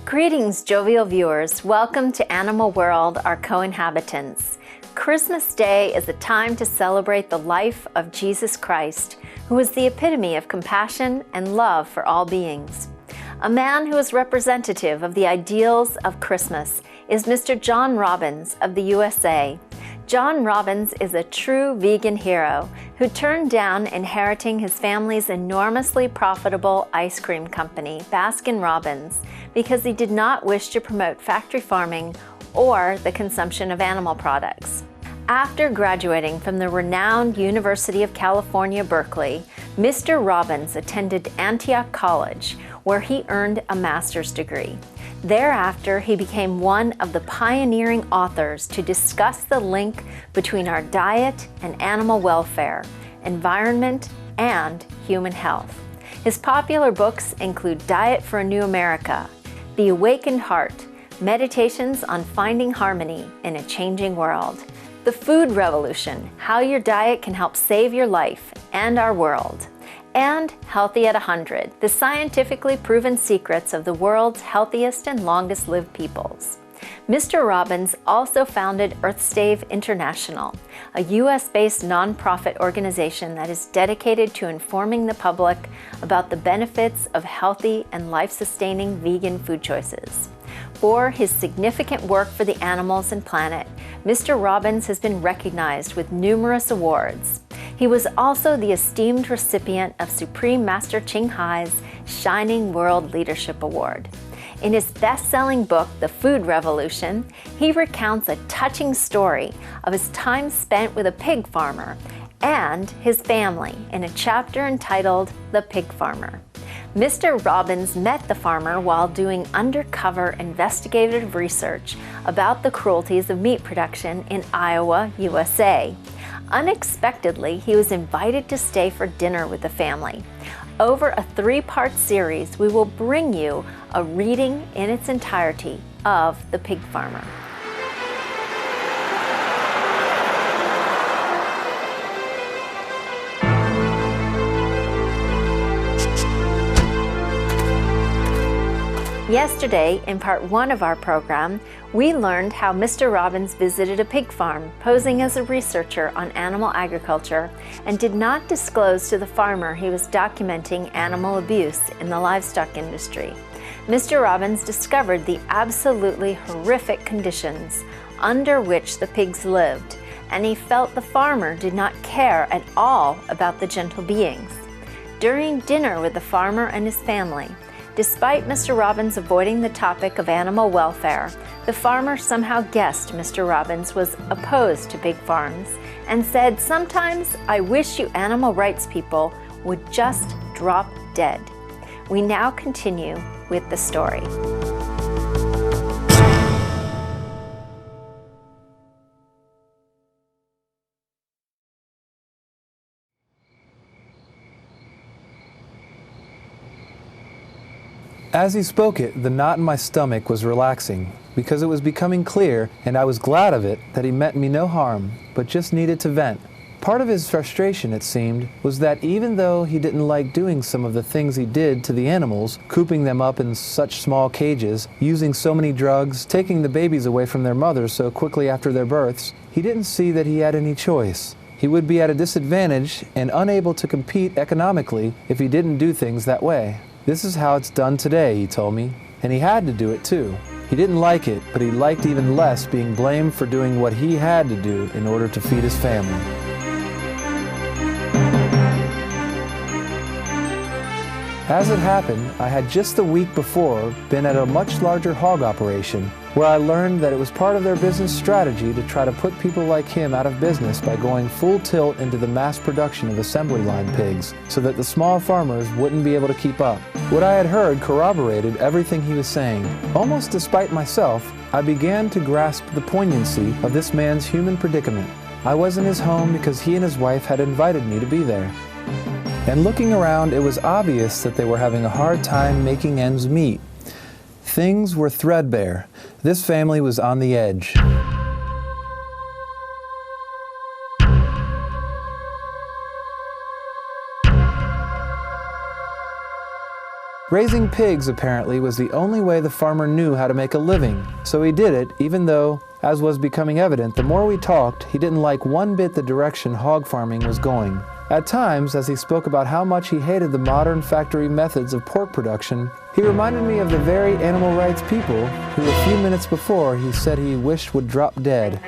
Greetings, jovial viewers. Welcome to Animal World, our co-inhabitants. Christmas Day is a time to celebrate the life of Jesus Christ, who is the epitome of compassion and love for all beings. A man who is representative of the ideals of Christmas is Mr. John Robbins of the USA. John Robbins is a true vegan hero who turned down inheriting his family's enormously profitable ice cream company, Baskin-Robbins, because he did not wish to promote factory farming or the consumption of animal products. After graduating from the renowned University of California, Berkeley, Mr. Robbins attended Antioch College, where he earned a master's degree. Thereafter, he became one of the pioneering authors to discuss the link between our diet and animal welfare, environment, and human health. His popular books include Diet for a New America, The Awakened Heart, Meditations on Finding Harmony in a Changing World, The Food Revolution, How Your Diet Can Help Save Your Life and Our World, and Healthy at 100, the scientifically proven secrets of the world's healthiest and longest lived peoples. Mr. Robbins also founded EarthStave International, a US-based nonprofit organization that is dedicated to informing the public about the benefits of healthy and life-sustaining vegan food choices. For his significant work for the animals and planet, Mr. Robbins has been recognized with numerous awards. He was also the esteemed recipient of Supreme Master Ching Hai's Shining World Leadership Award. In his best-selling book, The Food Revolution, he recounts a touching story of his time spent with a pig farmer and his family in a chapter entitled The Pig Farmer. Mr. Robbins met the farmer while doing undercover investigative research about the cruelties of meat production in Iowa, USA. Unexpectedly, he was invited to stay for dinner with the family. Over a 3-part series, we will bring you a reading in its entirety of The Pig Farmer. Yesterday, in part 1 of our program, we learned how Mr. Robbins visited a pig farm, posing as a researcher on animal agriculture, and did not disclose to the farmer he was documenting animal abuse in the livestock industry. Mr. Robbins discovered the absolutely horrific conditions under which the pigs lived, and he felt the farmer did not care at all about the gentle beings. During dinner with the farmer and his family, despite Mr. Robbins avoiding the topic of animal welfare, the farmer somehow guessed Mr. Robbins was opposed to big farms and said, "Sometimes I wish you animal rights people would just drop dead." We now continue with the story. As he spoke it, the knot in my stomach was relaxing, because it was becoming clear, and I was glad of it, that he meant me no harm, but just needed to vent. Part of his frustration, it seemed, was that even though he didn't like doing some of the things he did to the animals, cooping them up in such small cages, using so many drugs, taking the babies away from their mothers so quickly after their births, he didn't see that he had any choice. He would be at a disadvantage and unable to compete economically if he didn't do things that way. "This is how it's done today," he told me, and he had to do it too. He didn't like it, but he liked even less being blamed for doing what he had to do in order to feed his family. As it happened, I had just the week before been at a much larger hog operation, where I learned that it was part of their business strategy to try to put people like him out of business by going full tilt into the mass production of assembly line pigs, so that the small farmers wouldn't be able to keep up. What I had heard corroborated everything he was saying. Almost despite myself, I began to grasp the poignancy of this man's human predicament. I was in his home because he and his wife had invited me to be there. And looking around, it was obvious that they were having a hard time making ends meet. Things were threadbare. This family was on the edge. Raising pigs, apparently, was the only way the farmer knew how to make a living, so he did it, even though, as was becoming evident, the more we talked, he didn't like one bit the direction hog farming was going. At times, as he spoke about how much he hated the modern factory methods of pork production, he reminded me of the very animal rights people who a few minutes before he said he wished would drop dead.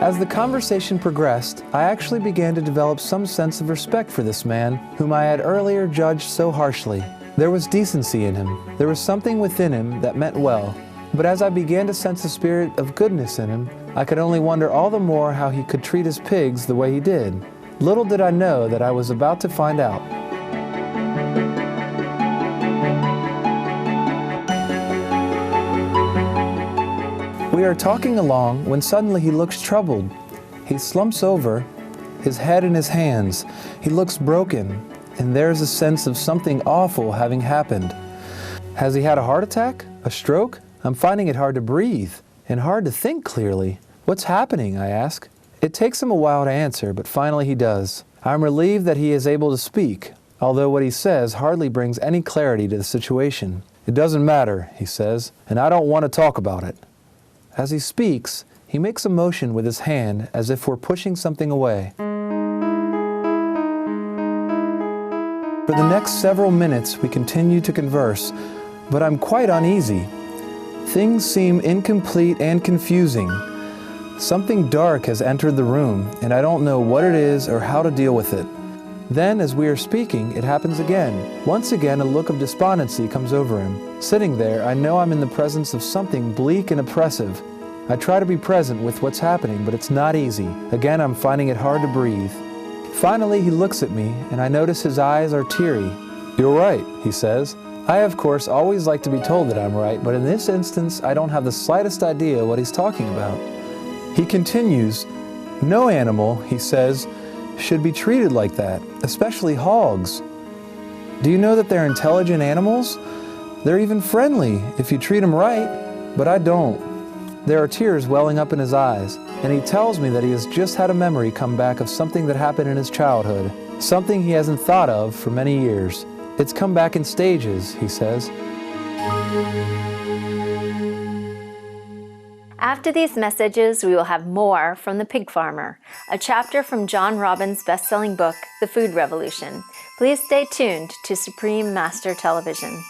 As the conversation progressed, I actually began to develop some sense of respect for this man whom I had earlier judged so harshly. There was decency in him. There was something within him that meant well. But as I began to sense a spirit of goodness in him, I could only wonder all the more how he could treat his pigs the way he did. Little did I know that I was about to find out. We are talking along when suddenly he looks troubled. He slumps over, his head in his hands. He looks broken, and there's a sense of something awful having happened. Has he had a heart attack? A stroke? I'm finding it hard to breathe, and hard to think clearly. What's happening? I ask. It takes him a while to answer, but finally he does. I'm relieved that he is able to speak, although what he says hardly brings any clarity to the situation. It doesn't matter, he says, and I don't want to talk about it. As he speaks, he makes a motion with his hand as if we're pushing something away. For the next several minutes, we continue to converse, but I'm quite uneasy. Things seem incomplete and confusing. Something dark has entered the room, and I don't know what it is or how to deal with it. Then, as we are speaking, it happens again. Once again, a look of despondency comes over him. Sitting there, I know I'm in the presence of something bleak and oppressive. I try to be present with what's happening, but it's not easy. Again, I'm finding it hard to breathe. Finally, he looks at me, and I notice his eyes are teary. "You're right," he says. I, of course, always like to be told that I'm right, but in this instance, I don't have the slightest idea what he's talking about. He continues, "No animal," he says, "should be treated like that, especially hogs. Do you know that they're intelligent animals? They're even friendly if you treat them right, but I don't." There are tears welling up in his eyes, and he tells me that he has just had a memory come back of something that happened in his childhood, something he hasn't thought of for many years. It's come back in stages, he says. After these messages, we will have more from The Pig Farmer, a chapter from John Robbins' best-selling book, The Food Revolution. Please stay tuned to Supreme Master Television.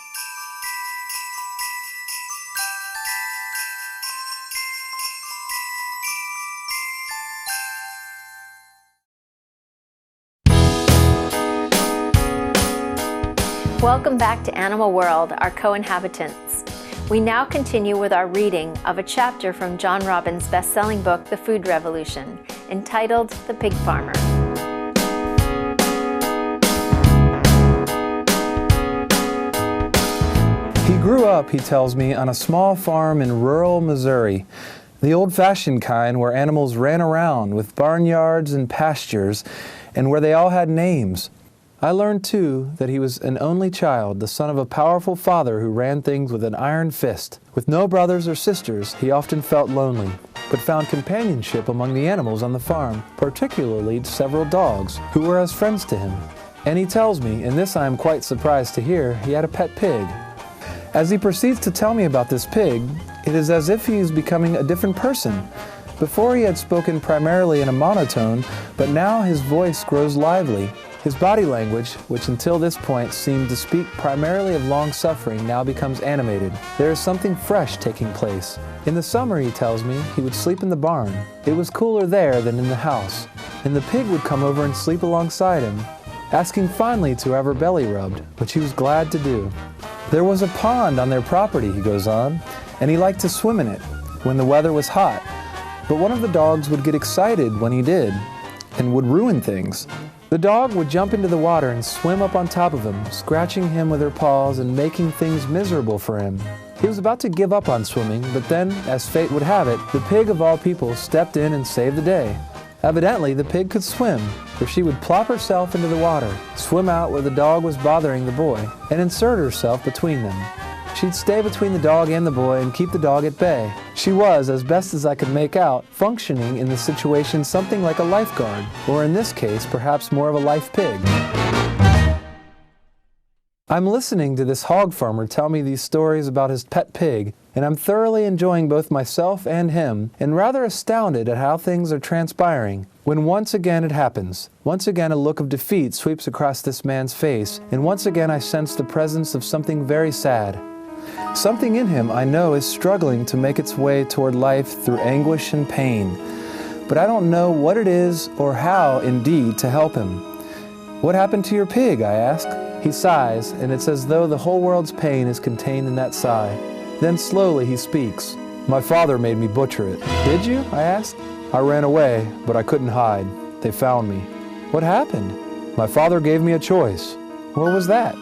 Welcome back to Animal World, our co-inhabitants. We now continue with our reading of a chapter from John Robbins' best-selling book, The Food Revolution, entitled The Pig Farmer. He grew up, he tells me, on a small farm in rural Missouri, the old-fashioned kind where animals ran around with barnyards and pastures, and where they all had names. I learned, too, that he was an only child, the son of a powerful father who ran things with an iron fist. With no brothers or sisters, he often felt lonely, but found companionship among the animals on the farm, particularly several dogs, who were as friends to him. And he tells me, and this I am quite surprised to hear, he had a pet pig. As he proceeds to tell me about this pig, it is as if he is becoming a different person. Before he had spoken primarily in a monotone, but now his voice grows lively. His body language, which until this point seemed to speak primarily of long suffering, now becomes animated. There is something fresh taking place. In the summer, he tells me, he would sleep in the barn. It was cooler there than in the house, and the pig would come over and sleep alongside him, asking fondly to have her belly rubbed, which he was glad to do. There was a pond on their property, he goes on, and he liked to swim in it when the weather was hot. But one of the dogs would get excited when he did, and would ruin things. The dog would jump into the water and swim up on top of him, scratching him with her paws and making things miserable for him. He was about to give up on swimming, but then, as fate would have it, the pig of all people stepped in and saved the day. Evidently, the pig could swim, for she would plop herself into the water, swim out where the dog was bothering the boy, and insert herself between them. She'd stay between the dog and the boy and keep the dog at bay. She was, as best as I could make out, functioning in the situation something like a lifeguard, or in this case, perhaps more of a life pig. I'm listening to this hog farmer tell me these stories about his pet pig, and I'm thoroughly enjoying both myself and him, and rather astounded at how things are transpiring, when once again it happens. Once again a look of defeat sweeps across this man's face, and once again I sense the presence of something very sad. Something in him, I know, is struggling to make its way toward life through anguish and pain, but I don't know what it is or how, indeed, to help him. "What happened to your pig?" I ask. He sighs, and it's as though the whole world's pain is contained in that sigh. Then slowly he speaks. "My father made me butcher it." "Did you?" I ask. "I ran away, but I couldn't hide. They found me." "What happened?" "My father gave me a choice." "What was that?"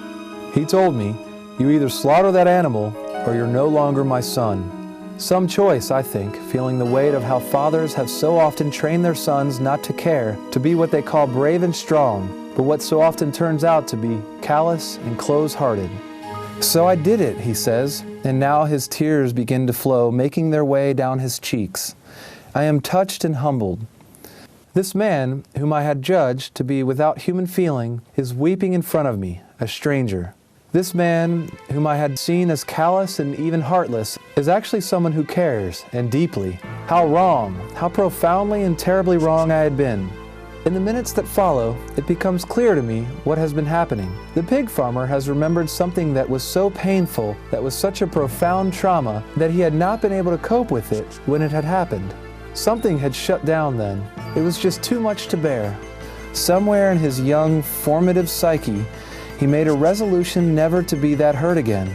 "He told me, 'You either slaughter that animal, or you're no longer my son.'" Some choice, I think, feeling the weight of how fathers have so often trained their sons not to care, to be what they call brave and strong, but what so often turns out to be callous and close-hearted. "So I did it," he says, and now his tears begin to flow, making their way down his cheeks. I am touched and humbled. This man, whom I had judged to be without human feeling, is weeping in front of me, a stranger. This man, whom I had seen as callous and even heartless, is actually someone who cares, and deeply. How wrong, how profoundly and terribly wrong I had been. In the minutes that follow, it becomes clear to me what has been happening. The pig farmer has remembered something that was so painful, that was such a profound trauma, that he had not been able to cope with it when it had happened. Something had shut down then. It was just too much to bear. Somewhere in his young, formative psyche, he made a resolution never to be that hurt again,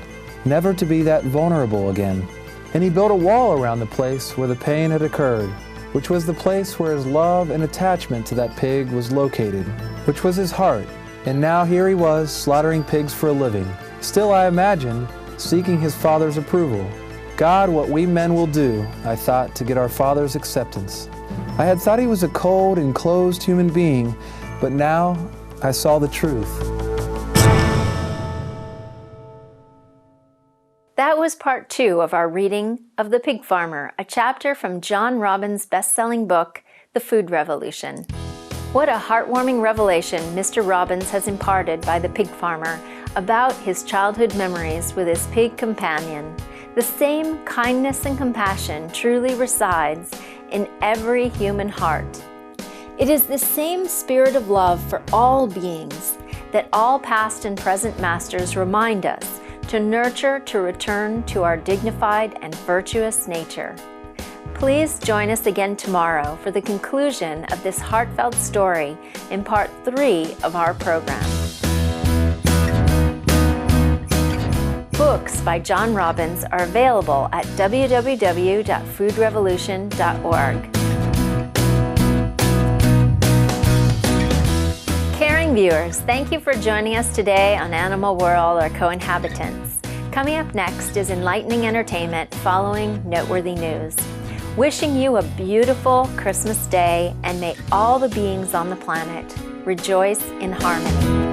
never to be that vulnerable again. And he built a wall around the place where the pain had occurred, which was the place where his love and attachment to that pig was located, which was his heart. And now here he was, slaughtering pigs for a living. Still, I imagined, seeking his father's approval. God, what we men will do, I thought, to get our father's acceptance. I had thought he was a cold and closed human being, but now I saw the truth. That was part 2 of our reading of The Pig Farmer, a chapter from John Robbins' best-selling book, The Food Revolution. What a heartwarming revelation Mr. Robbins has imparted by the pig farmer about his childhood memories with his pig companion. The same kindness and compassion truly resides in every human heart. It is the same spirit of love for all beings that all past and present masters remind us to nurture to return to our dignified and virtuous nature. Please join us again tomorrow for the conclusion of this heartfelt story in part 3 of our program. Books by John Robbins are available at www.foodrevolution.org. Viewers, thank you for joining us today on Animal World, our co-inhabitants. Coming up next is enlightening entertainment following noteworthy news. Wishing you a beautiful Christmas day, and may all the beings on the planet rejoice in harmony.